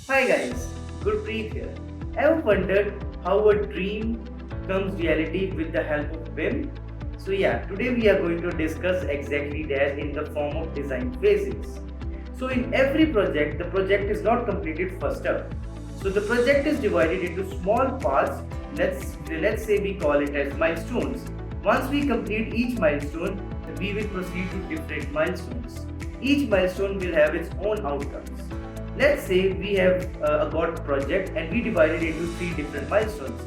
Hi guys, Gurupreet here. Ever wondered how a dream becomes reality with the help of BIM? So today we are going to discuss exactly that in the form of design phases. So in every project, the project is not completed first up. So the project is divided into small parts. Let's say we call it as milestones. Once we complete each milestone, we will proceed to different milestones. Each milestone will have its own outcomes. Let's say we have got project and we divide it into three different milestones.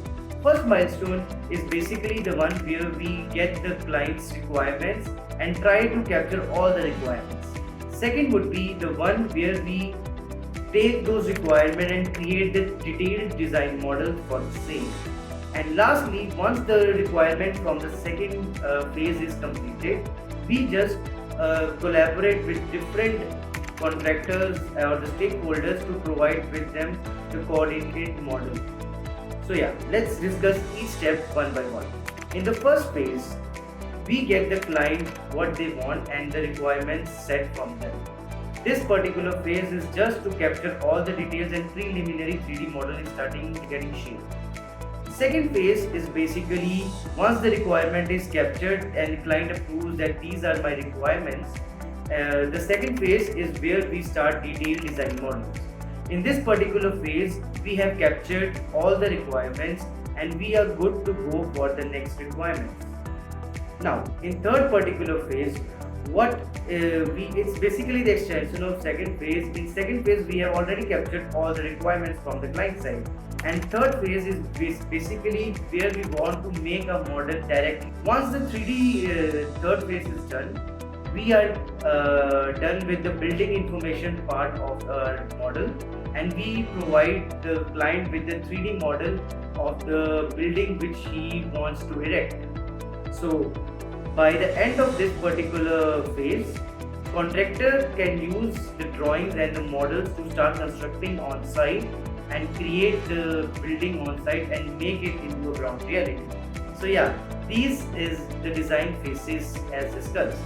First milestone is basically the one where we get the client's requirements and try to capture all the requirements. Second would be the one where we take those requirements and create the detailed design model for the same. And lastly, once the requirement from the second phase is completed, we just collaborate with different contractors or the stakeholders to provide with them the coordinated model. So let's discuss each step one by one. In the first phase, we get the client what they want and the requirements set from them. This particular phase is just to capture all the details and preliminary 3D model is starting getting shaped. Second phase is basically once the requirement is captured and client approves that these are my requirements. The second phase is where we start detailed design models. In this particular phase, we have captured all the requirements and we are good to go for the next requirement. Now, in third particular phase, it's basically the extension of second phase. In second phase, we have already captured all the requirements from the client side. And third phase is basically where we want to make a model directly. Once the 3D third phase is done, we are done with the building information part of our model and we provide the client with the 3D model of the building which he wants to erect. So by the end of this particular phase, contractor can use the drawings and the models to start constructing on site and create the building on site and make it into a ground reality. So these is the design phases as discussed.